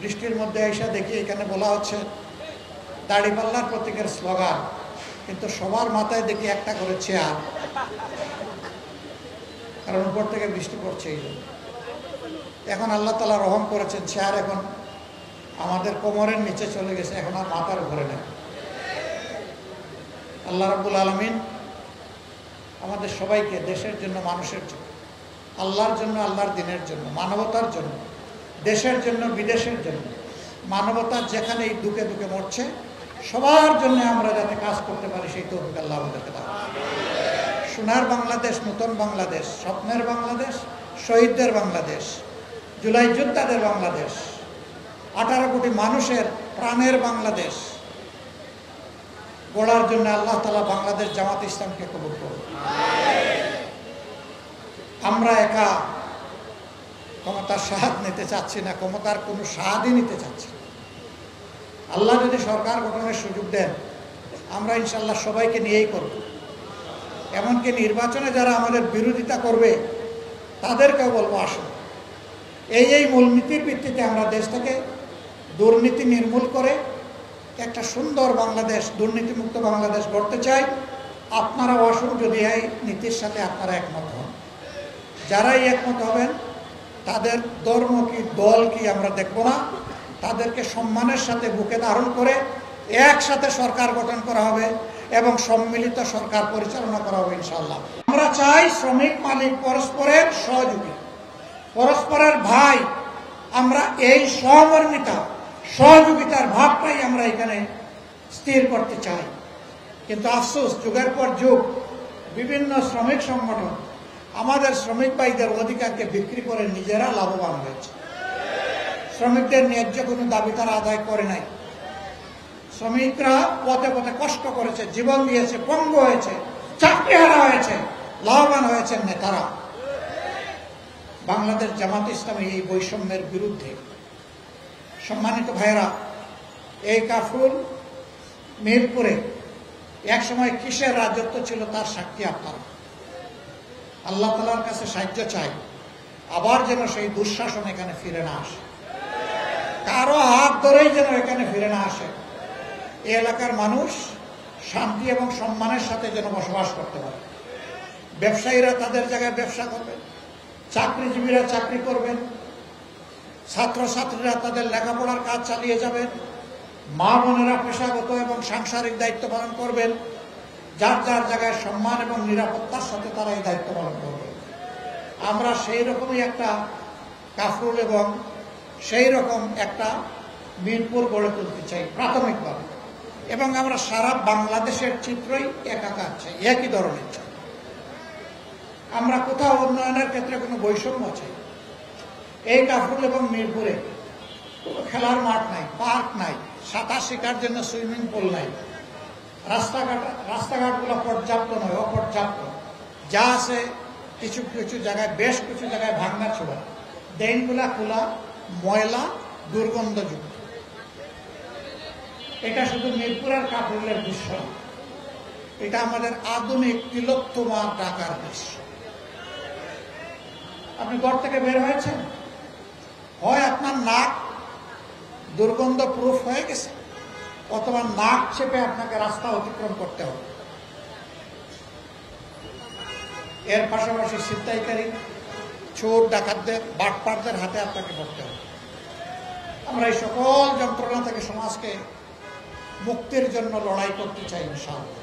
বৃষ্টির মধ্যে এসে দেখি এখানে বলা হচ্ছে দাড়িপাল্লার প্রতীকের স্লোগান, কিন্তু সবার মাথায় দেখি একটা করে চেয়ার, কারণ উপর থেকে বৃষ্টি পড়ছে। এই জন্য এখন আল্লাহ তাআলা রহম করেছেন, চেয়ার এখন আমাদের কোমরের নিচে চলে গেছে, এখন আর মাথার উপরে নেই। আল্লাহ রাব্বুল আলামিন আমাদের সবাইকে দেশের জন্য, মানুষের জন্য, আল্লাহর জন্য, আল্লাহর দ্বীনের জন্য, মানবতার জন্য, দেশের জন্য, বিদেশের জন্য, মানবতার যেখানে এই দুঃখে দুঃখে মরছে সবার জন্য আমরা যাতে কাজ করতে পারি সেই তৌফিক আল্লাহ আমাদেরকে দান। সোনার বাংলাদেশ, নতুন বাংলাদেশ, স্বপ্নের বাংলাদেশ, শহীদদের বাংলাদেশ, জুলাই যোদ্ধাদের বাংলাদেশ, 18 কোটি মানুষের প্রাণের বাংলাদেশ গড়ার জন্য আল্লাহ তাআলা বাংলাদেশ জামাত ইসলামকে কবুল করুন। আমরা একা ক্ষমতার সাহায্য নিতে চাচ্ছি না, ক্ষমতার কোনো সাহায্যই নিতে চাচ্ছি না। আল্লাহ যদি সরকার গঠনের সুযোগ দেন, আমরা ইনশাল্লাহ সবাইকে নিয়েই করব। এমনকি নির্বাচনে যারা আমাদের বিরোধিতা করবে তাদেরকেও বলবো, আসুন এই মূলনীতির ভিত্তিতে আমরা দেশ থেকে দুর্নীতি নির্মূল করে একটা সুন্দর বাংলাদেশ, দুর্নীতিমুক্ত বাংলাদেশ গড়তে চাই। আপনারাও আসুন যদি এই নীতির সাথে আপনারা একমত হন। যারাই একমত হবেন তাদের ধর্ম কি, দল কি আমরা দেখব না, তাদেরকে সম্মানের সাথে বুকে ধারণ করে একসাথে সরকার গঠন করা হবে এবং সম্মিলিত সরকার পরিচালনা করা হবে ইনশাআল্লাহ। আমরা চাই শ্রমিক মালিক পরস্পরের সহযোগী, পরস্পরের ভাই। আমরা এই সহমর্মিতা, সহযোগিতার ভাবটাই আমরা এখানে স্থির করতে চাই। কিন্তু আফসোস, যুগের পর যুগ বিভিন্ন শ্রমিক সংগঠন আমাদের শ্রমিক ভাইদের অধিকারকে বিক্রি করে নিজেরা লাভবান হয়েছে। শ্রমিকদের ন্যায্য কোনো দাবি তারা আদায় করে নাই। শ্রমিকরা পথে পথে কষ্ট করেছে, জীবন দিয়েছে, পঙ্গু হয়েছে, চাকরি হারা হয়েছে, লাভবান হয়েছেন নেতারা। বাংলাদেশ জামাত ইসলামী এই বৈষম্যের বিরুদ্ধে। সম্মানিত ভাইয়েরা, এই কাফরুল মিরপুরে একসময় কিসের রাজত্ব ছিল তার সাক্ষী আপনারা। আল্লাহ তাআলার কাছে সাহায্য চাই, আবার যেন সেই দুঃশাসন এখানে ফিরে না আসে, কারো হাত ধরেই যেন এখানে ফিরে না আসে। এই এলাকার মানুষ শান্তি এবং সম্মানের সাথে যেন বসবাস করতে পারে। ব্যবসায়ীরা তাদের জায়গায় ব্যবসা করবেন, চাকরিজীবীরা চাকরি করবেন, ছাত্রছাত্রীরা তাদের লেখাপড়ার কাজ চালিয়ে যাবেন, মা বোনেরা পেশাগত এবং সাংসারিক দায়িত্ব পালন করবেন। যার যার জায়গায় সম্মান এবং নিরাপত্তার সাথে তারা এই দায়িত্ব পালন করবে। আমরা সেই রকমই একটা কাফরুল এবং সেই রকম একটা মিরপুর গড়ে তুলতে চাই প্রাথমিকভাবে, এবং আমরা সারা বাংলাদেশের চিত্রই একাকার চাই, একই ধরনের চাই। আমরা কোথাও উন্নয়নের ক্ষেত্রে কোনো বৈষম্য চাই। এই কাফরুল এবং মিরপুরে কোনো খেলার মাঠ নাই, পার্ক নাই, সাঁতার শেখার জন্য সুইমিং পুল নাই, রাস্তাঘাটগুলো পর্যাপ্ত নয়, অপর্যাপ্ত। যা আছে কিছু কিছু জায়গায়, বেশ কিছু জায়গায় ভাঙনা ছোড়া, ড্রেনগুলা খোলা, ময়লা, দুর্গন্ধযুক্ত। এটা শুধু মিরপুরের কাফরুলের দৃশ্য, এটা আমাদের আধুনিক তিলোত্তমা ঢাকার দৃশ্য। আপনি ঘর থেকে বের হয়েছেন, হয় আপনার নাক দুর্গন্ধ প্রুফ হয়ে গেছে, অথবা নাক চেপে আপনাকে রাস্তা অতিক্রম করতে হবে। এর পাশাপাশি ছিনতাইকারী, চোর, ডাকাতদের, বাটপারদের হাতে আপনাকে পড়তে হবে। আমরা এই সকল যন্ত্রণা থেকে সমাজকে মুক্তির জন্য লড়াই করতে চাই ইনশাআল্লাহ।